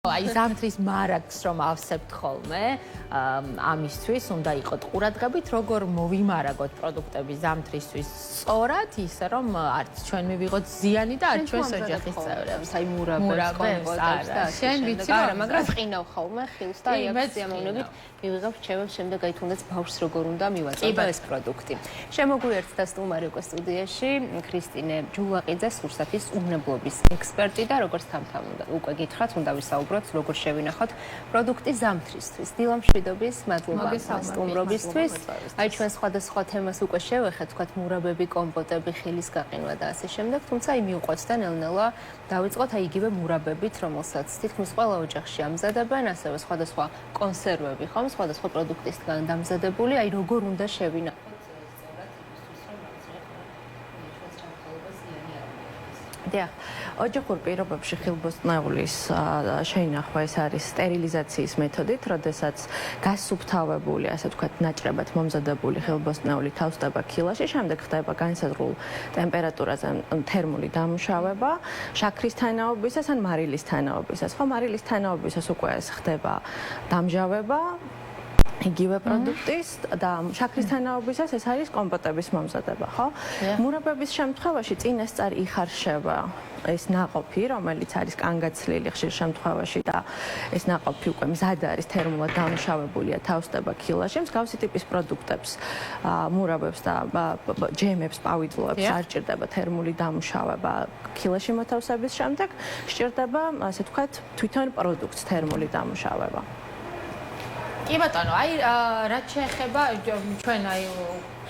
აი ზამთრის მარაგს რომ ავსებთ ხოლმე, ამისთვის უნდა იყოთ ყურადღებით, როგორ მოვიმარაგოთ პროდუქტები ზამთრისთვის სწორად, ისე რომ არც ჩვენ მივიღოთ ზიანი და არც ჩვენს ოჯახის წევრებს. აი მურაბებს და შენ ვიცი არა, მაგრამ ყინავ ხოლმე ხილს და აი აქ სიამოვნებით მივიღებ რჩევებს, შემდეგ აი თუნდაც ბავშვს როგორ უნდა მივაწოდო ეს პროდუქტი. შემოგვიერთდა სტუმარი უკვე სტუდიაში ქრისტინე ჯულაყიძე, სურსათის უნებლობის ექსპერტი და როგორც თამთავრდა უკვე გითხრათ, უნდა ვისაუბროთ როგორ შევინახოთ პროდუქტი ზამთრისთვის. დილამშვიდობის, მადლობა სტუმრობისთვის. აი ჩვენ სხვადასხვა თემას უკვე შევეხეთ, თქვათ მურაბები, კომპოტები, ხილის გაყინვა და ასე შემდეგ, თუმცა აი მივყვეთ და ნელ-ნელა დავიწყოთ აი იგივე მურაბებით, რომელსაც თითქმის ყველა ოჯახში ამზადებენ, ასევე სხვადასხვა კონსერვები, ხომ, სხვადასხვა პროდუქტისგან დამზადებული, აი როგორ უნდა შევინახოთ დიახ, ოჯახურ პირობებში ხილბოსტნეულის შეინახვა ეს არის სტერილიზაციის მეთოდით, როდესაც გასუფთავებული, ასე ვთქვათ, ნაჭრებად მომზადებული ხილბოსტნეული თავსდება ქილაში, შემდეგ ხდება განსაზღვრულ ტემპერატურაზე თერმული დამუშავება, შაქრის თანაობისას ან მარილის თანაობისას. ხო, მარილის თანაობისას უკვე ეს ხდება დამჟავება იგივე პროდუქტის და შაქრის თანაობისას ეს არის კომპოტების მომზადება, ხო? მურაბების შემთხვევაში წინასწარ იხარშება ეს ნაყოფი, რომელიც არის კანგაცლილი ხშირ შემთხვევაში და ეს ნაყოფი უკვე მზად არის თერმულად დამუშავებულია თავსდება ქილაში. მსგავსი ტიპის პროდუქტებს, მურაბებს და ჯემებს, პავიდლოებს არ ჭირდება თერმული დამუშავება ქილაში მოთავსების შემდეგ, სჭირდება, ასე ვთქვათ, თვითონ პროდუქტს თერმული დამუშავება. კი ბატონო, აი რაც შეეხება ჩვენ აი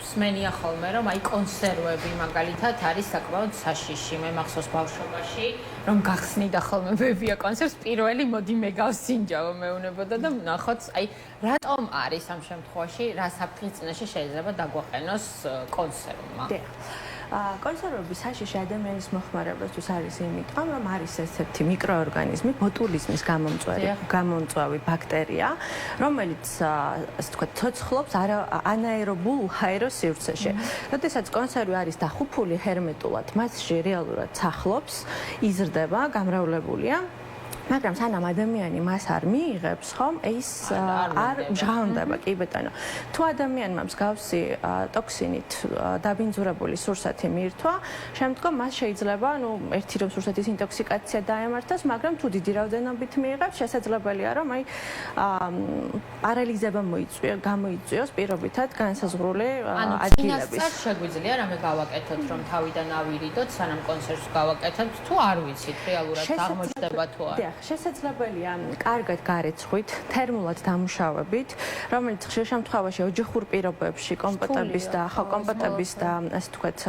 სმენია ხოლმე რომ აი კონსერვები მაგალითად არის საკმაოდ საშიში. მე მახსოვს ბავშვობაში რომ გახსნიდა ხოლმე ბებია კონსერვს, პირველი მოდი მე გავსინჯავო მეუნებოდა და ნახოთ აი რატომ არის ამ შემთხვევაში რა საფრთხის წინაშე შეიძლება დაგვაყენოს კონსერვმა. კონსერვების საშიში ადამიანის მოხმარებისთვის არის იმიტომ, რომ არის ესეთი მიკროორგანიზმი, ბოტულიზმის გამომწვევი ბაქტერია, რომელიც, ასე ვთქვათ, ცოცხლობს ანაერობულ ჰაერო სივრცეში. როდესაც კონსერვი არის დახუფული ჰერმეტულად, მასში რეალურად ცახლობს, იზრდება, გამრავლებულია. მაგრამ სანამ ადამიანი მას არ მიიღებს, ხომ, ის არ მჟღავნდება, კი ბატონო. თუ ადამიანმა მსგავსი ტოქსინით დაბინძურებული სურსათი მიირთვა, შემდგომ მას შეიძლება, ერთი რომ სურსათის ინტოქსიკაცია დაემართოს, მაგრამ თუ დიდი რაოდენობით მიიღებს, შესაძლებელია, რომ აი პარალიზება გამოიწვიოს პირობითად განსაზღვრული ადგილების. ანუ შეგვიძლია რამე გავაკეთოთ, რომ თავიდან ავირიდოთ, სანამ კონსერვს გავაკეთებთ, თუ არ ვიცით რეალურად აღმოჩნდება თუ არა. შესაძლებელია კარგად გარეცხვით, თერმულად დამუშავებით, რომელიც ხშირ შემთხვევაში ოჯახურ პირობებში კომპოტების და ასე ვთქვათ,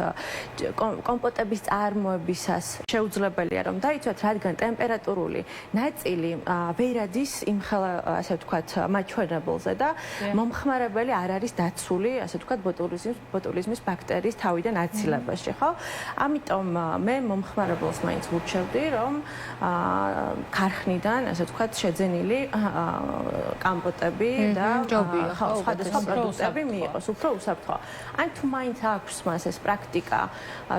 კომპოტების წარმოებისას შეუძლებელია რომ დაიცვათ, რადგან ტემპერატურული ნაწილი ვერ ადის იმხელა, ასე ვთქვათ, მაჩვენებელზე და მომხმარებელი არ არის დაცული, ასე ვთქვათ, ბოტულიზმის ბაქტერიის თავიდან აცილებაში, ხო? ამიტომ მე მომხმარებელს მაინც ვურჩევდი, რომ ქარხნიდან, ასე ვთქვათ, შეძენილი კომპოტები და სხვადასხვა პროდუქტები მიიღოს, უფრო უსაფრთხო. ან თუ მაინც აქვს მას ეს პრაქტიკა,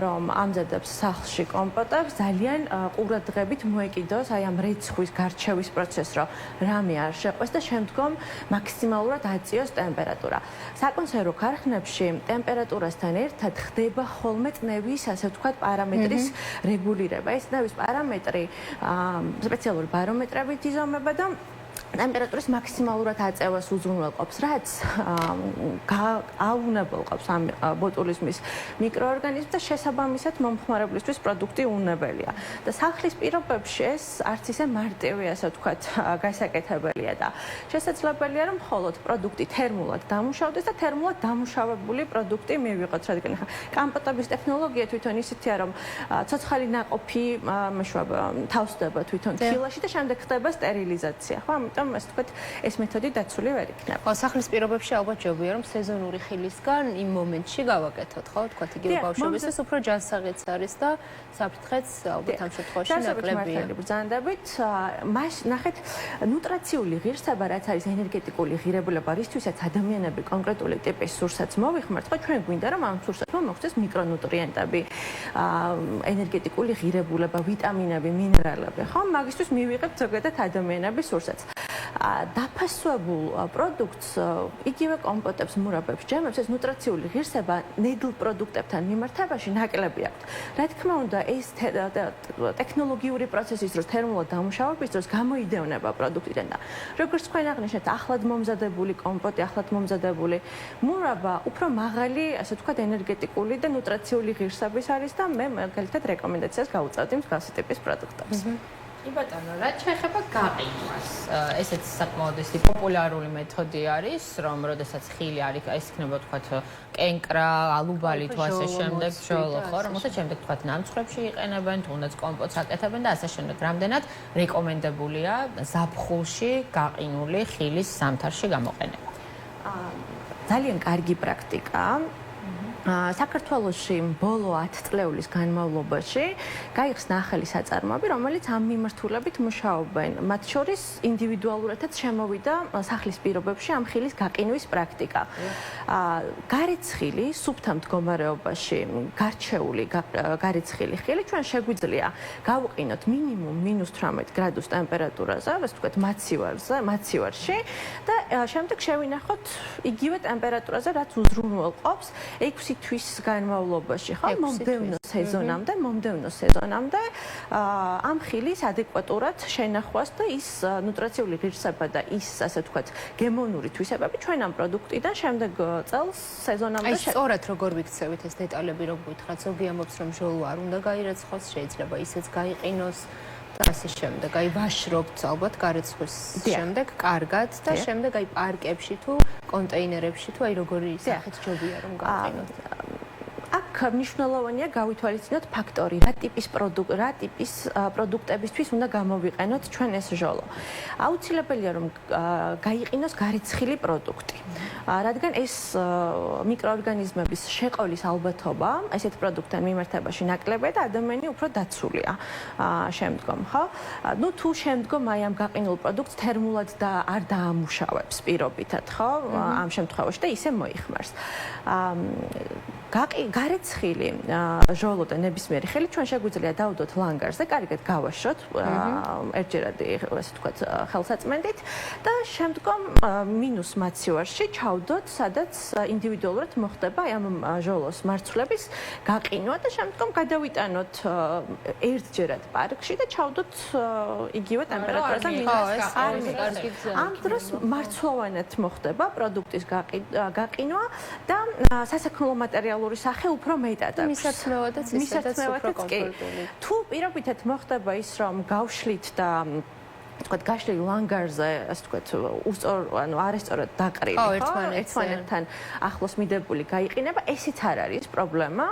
რომ ამზადებს სახლში კომპოტებს, ძალიან ყურადღებით მოეკიდოს აი ამ რეცხვის გარჩევის პროცესს, რომ რამე არ შეყვეს და შემდგომ მაქსიმალურად აწიოს ტემპერატურა. საკონსერვო ქარხნებში ტემპერატურასთან ერთად ხდება ხოლმე წნევის, ასე ვთქვათ, პარამეტრის რეგულირება. ეს წნევის პარამეტრი სპეციალური ბარომეტრებით იზომება და ტემპერატურის მაქსიმალურად აწევას უზრუნველყოფს, რაც აუნებელყოფს ამ ბოტულიზმის მიკროორგანიზმს და შესაბამისად მომხმარებლისთვის პროდუქტი უნებელია. და სახლის პირობებში ეს არც ისე მარტივი, ასე ვთქვათ, გასაკეთებელია და შესაძლებელია, რომ მხოლოდ პროდუქტი თერმულად დამუშავდეს და თერმულად დამუშავებული პროდუქტი მივიღოთ, რადგან კომპოტების ტექნოლოგია თვითონ ისეთია, რომ ცოცხალი ნაყოფი თავსდება თვითონ ქილაში და შემდეგ ხდება სტერილიზაცია, ხო? ამიტომ ამიტომ ასე ვთქვათ, ეს მეთოდი დაცული ვერ იქნება. ხო, სახლის პირობებში ალბათ ჯობია რომ სეზონური ხილისგან იმ მომენტში გავაკეთოთ, ხო, თქვათ იგივე ბავშვებისთვის უფრო ჯანსაღიც არის და საფრთხეც ალბათ ამ შემთხვევაში ნაკლებია. ბრძანდებით, მას ნახეთ, ნუტრაციული ღირსება, რაც არის ენერგეტიკული ღირებულება, რისთვისაც ადამიანები კონკრეტული ტიპის სურსათს მოვიხმართ, ხო, ჩვენ გვინდა რომ ამ სურსათმა მოხდეს მიკრონუტრიენტები, ენერგეტიკული ღირებულება, ვიტამინები, მინერალები, ხო? მაგისთვის მივიღებთ ზოგადად ადამიანების სურსათს. დაფასვებულ პროდუქტს, იგივე კომპოტებს, მურაბებს, ჯემებს, ეს ნუტრაციული ღირსება ნედლ პროდუქტებთან მიმართებაში ნაკლები აქვთ. რა თქმა უნდა, ეს ტექნოლოგიური პროცესის დროს, თერმულად დამუშავების დროს გამოიდევნება პროდუქტიდან და როგორც თქვენ აღნიშნეთ, ახლად მომზადებული კომპოტი, ახლად მომზადებული მურაბა უფრო მაღალი, ასე ვთქვათ, ენერგეტიკული და ნუტრაციული ღირსების არის და მე მაგალითად რეკომენდაციას გავუწევდი მსგავსი ტიპის პროდუქტებს. კი ბატონო, რაც შეეხება გაყინვას, ესეც საკმაოდ ისეთი პოპულარული მეთოდი არის, რომ როდესაც ხილი არის, ეს იქნება თქვათ კენკრა, ალუბალი თუ ასე შემდეგ, ჟოლო, ხო, რომელსაც შემდეგ თქვათ ნამცხრებში იყენებენ, თუნდაც კომპოტს აკეთებენ და ასე შემდეგ. რამდენად რეკომენდებულია ზაფხულში გაყინული ხილის ზამთარში გამოყენება? ძალიან კარგი პრაქტიკაა. საქართველოში ბოლო 10 წლეულის განმავლობაში გაიხსნა ახალი საწარმოები, რომელიც ამ მიმართულებით მუშაობენ. მათ შორის ინდივიდუალურადაც შემოვიდა სახლის პირობებში ამ ხილის გაყინვის პრაქტიკა. გარეცხილი, სუფთა მდგომარეობაში გარჩეული გარეცხილი ხილი ჩვენ შეგვიძლია გავუყინოთ მინიმუმ -18 გრადუს ტემპერატურაზე, ასე ვთქვათ, მაცივარში და შემდეგ შევინახოთ იგივე ტემპერატურაზე, რაც უზრუნველყოფს 6 თვის განმავლობაში, ხო, მომდევნო სეზონამდე ამ ხილის ადეკვატურად შენახვას და ის ნუტრაციული ღირსება და ის, ასე ვთქვათ, გემოვნური თვისებები ჩვენ ამ პროდუქტიდან შემდეგ წელს სეზონამდე აი, სწორად როგორ ვიქცევით ეს დეტალები, რომ გითხრათ, ზოგი ამბობს, რომ ჟოლო არ უნდა გაირეცხოს, შეიძლება ისეც გაიყინოს და ასე შემდეგ. აი, ვაშრობთ ალბათ გარეცხვის შემდეგ კარგად და შემდეგ აი პარკებში თუ კონტეინერებში თუ აი როგორი სახით ჯობია რომ გაყინოთ. აქ მნიშვნელოვანია გავითვალისწინოთ ფაქტორი, რა ტიპის პროდუქტებისთვის უნდა გამოვიყენოთ ჩვენ ეს ჟოლო. აუცილებელია რომ გაიყინოს გარეცხილი პროდუქტი. რადგან ეს მიკროორგანიზმების შეყოლის ალბათობა ესეთ პროდუქტთან მიმართებაში ნაკლებია და ადამიანი უფრო დაცულია შემდგომ, ხო? ნუ თუ შემდგომ აი ამ გაყინულ პროდუქტს თერმულად და არ დაამუშავებს პირობითად, ხო? ამ შემთხვევაში და ისე მოიხმარს. გარეცხილი ჟოლო და ნებისმიერი ხილი ჩვენ შეგვიძლია დავუდოთ ლანგარზე, კარგად გავაშროთ ერთჯერადი, ასე ვთქვათ, ხელსაწმენდით და შემდგომ მინუს მაცივარში ჩავდოთ, სადაც ინდივიდუალურად მოხდება ამ ჟოლოს მარცვლების გაყინვა და შემდგომ გადავიტანოთ ერთჯერად პარკში და ჩავდოთ იგივე ტემპერატურაზე ამ დროს მარცვლოვანად მოხდება პროდუქტის გაყინვა და სასაქონლო მატერიალ სახე უფრო მეტად აქვს. მისაცმევადაც კომფორტული. თუ პირობითად მოხდება ის, რომ გავშლით და თქვათ გაშლილ ლანგარზე, ასე თქვათ, არასწორად დაყრილი, ერთმანეთთან ახლოს მიდებული გაიყინება, ესეც არ არის პრობლემა.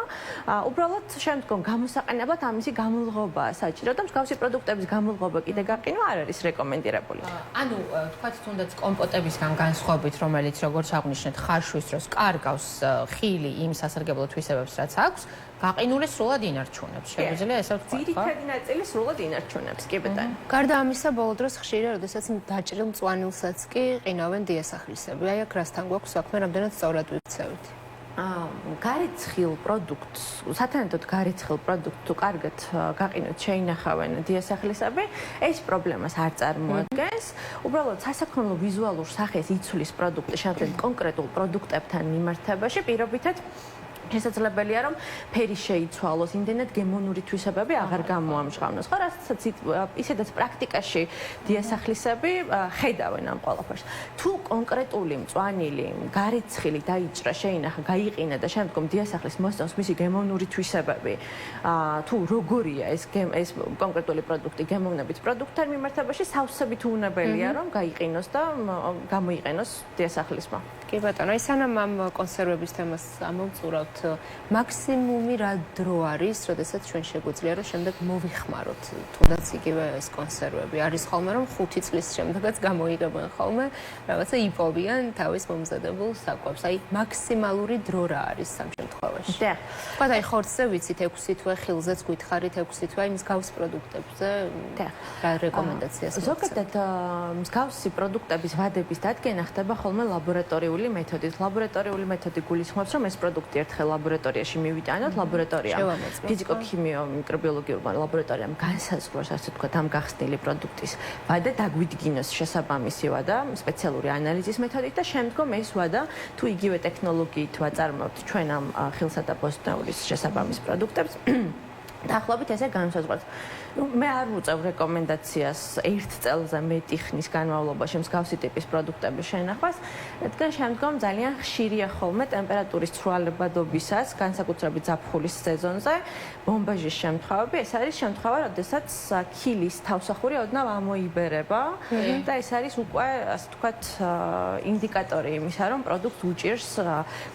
უბრალოდ შემდგომ გამოსაყენებლად ამისი გამულღობაა საჭირო და მსგავსი პროდუქტების გამულღობა კიდე გაყინვა არ არის რეკომენდირებული. ანუ თქვათ თუნდაც კომპოტებისგან განსხვავებით, რომელიც როგორც აღნიშნეთ, ხარშვის დროს კარგავს ხილი იმ სასარგებლო თვისებებს, რაც აქვს, გაყინული სრულად ინარჩუნებს. შეგვიძლია ესე ვთქვათ, ხო? ძირითადი ნაწილი სრულად ინარჩუნებს, კი ბატონო. გარდა ამისა, ბოლო დროს ხშირია, როდესაც დაჭრილ მწვანილსაც კი ყინავენ დიასახლისები. აი აქ რასთან გვაქვს საქმე, რამდენად სწორად ვიქცევით? გარეცხილ პროდუქტს, სათანადოდ გარეცხილ პროდუქტს თუ კარგად გაყინოთ შეინახავენ დიასახლისები, ეს პრობლემას არ წარმოადგენს. უბრალოდ სასაქონლო ვიზუალურ სახეს იცვლის პროდუქტი შემდგომ კონკრეტულ პროდუქტებთან მიმართებაში პირობითად შესაძლებელია რომ ფერი შეიცვალოს, იმდენად გემოვნური თვისებები აღარ გამოამჟღავნოს. ხო, რასაც ისედაც პრაქტიკაში დიასახლისები ხედავენ ამ ყველაფერს. თუ კონკრეტული მწვანილი, გარეცხილი დაიჭრა, შეინახა, გაიყინა და შემდგომ დიასახლის მოსწონს მისი გემოვნური თვისებები, თუ როგორია ეს კონკრეტული პროდუქტი გემოვნებით პროდუქტთან მიმართებაში, სავსებით უნებელია რომ გაიყინოს და გამოიყენოს დიასახლისმა. კი ბატონო, აი სანამ ამ კონსერვების თემას ამოვწურავთ, მაქსიმუმი რა დრო არის, როდესაც ჩვენ შეგვიძლია რომ შემდეგ მოვიხმაროთ თუნდაც იგივე ეს კონსერვები. არის ხოლმე რომ 5 წლის შემდეგაც გამოიგებენ ხოლმე რაღაცა იპოვიან თავის მომზადებულ საკვებს. აი მაქსიმალური დრო რა არის სამ შემთხვევაში. დიახ. თქვა აი ხორცზე ვიცით 6 თვე, ხილზეც გითხარით 6 თვე, აი მსგავს პროდუქტებზე რა რეკომენდაციას მოგცემთ? ზოგადად მსგავსი პროდუქტების ვადების დადგენა ხდება ხოლმე ლაბორატორიული მეთოდით. ლაბორატორიული მეთოდი გულისხმობს, რომ ეს პროდუქტი ერთხელ ლაბორატორიაში მივიტანოთ, ლაბორატორიამ ფიზიკო-ქიმიო მიკრობიოლოგიურმა ლაბორატორიამ განსაზღვროს, ასე ვთქვათ, ამ გახსნილი პროდუქტის ვადა დაგვიდგინოს შესაბამისი ვადა სპეციალური ანალიზის მეთოდით და შემდგომ ეს ვადა თუ იგივე ტექნოლოგიით ვაწარმოებთ ჩვენ ამ ხილსა და ბოსტნეულის შესაბამის პროდუქტებს დაახლოებით ესე განსაზღვროთ. მე არ ვუწევ რეკომენდაციას 1 წელზე მეტი ხნის განმავლობაში მსგავსი ტიპის პროდუქტების შენახვას, რადგან შემდგომ ძალიან ხშირია ხოლმე ტემპერატურის ცვალებადობისას, განსაკუთრებით ზაფხულის სეზონზე, ბომბაჟის შემთხვევები. ეს არის შემთხვევა, როდესაც ქილის თავსახური ოდნავ ამოიბერება და ეს არის უკვე, ასე ვთქვათ, ინდიკატორი იმისა, რომ პროდუქტს უჭირს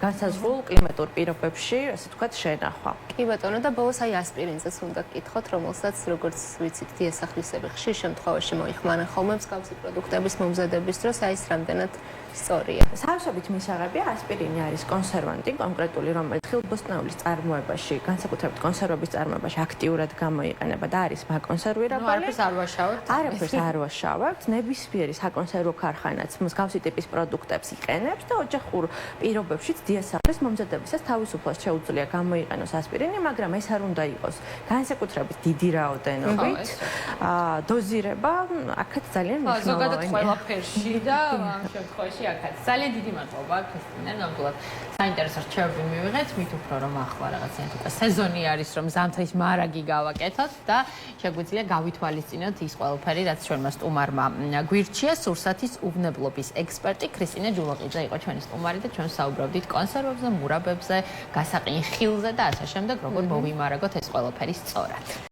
განსაზღვრულ კლიმატურ პირობებში, ასე ვთქვათ, შენახვა. კი ბატონო, და ბოლოს აი ასპირინზეც უნდა გკითხოთ, რომელსაც როგორც ვიცით, დიასახლისები ხშირ შემთხვევაში მოიხმარენ ხოლმე მსგავსი პროდუქტების მომზადების დროს, აი ეს რამდენად სწორია. სავსებით მისაღებია, ასპირინი არის კონსერვანტი კონკრეტული, რომელიც ხილბოსტნეულის წარმოებაში, განსაკუთრებით კონსერვების წარმოებაში აქტიურად გამოიყენება და არის მაკონსერვირებელი. არაფერს არ ვაშავებთ. არაფერს არ ვაშავებთ. ნებისმიერი საკონსერვო ქარხანაც მსგავსი ტიპის პროდუქტებს იყენებს და ოჯახურ პირობებშიც დიასახლის მომზადებისას თავისუფლად შეუძლია გამოიყენოს ასპირინი, მაგრამ ეს არ უნდა იყოს განსაკუთრებით დიდი რაოდენობით. დოზირება აქაც ძალიან მნიშვნელოვანია. ზოგადად ყველაფერში და ამ შემთხვევაში აქაც. ძალიან დიდი მადლობა ქრისტინა, ნამდვილად საინტერესო რჩევები მივიღეთ, მით უფრო რომ ახლა რაღაცა თუკა სეზონი არის, რომ ზამთრის მარაგი გავაკეთოთ და შეგვიძლია გავითვალისწინოთ ის ყველაფერი, რაც ჩვენმა სტუმარმა გვირჩია. სურსათის უვნებლობის ექსპერტი ქრისტინა ჯულაყიძე იყო ჩვენი სტუმარი და ჩვენ საუბრობდით კონსერვებზე, მურაბებზე, გასაყინი ხილზე და ასე შემდეგ, როგორ მოვიმარაგოთ ეს ყველაფერი სწორად.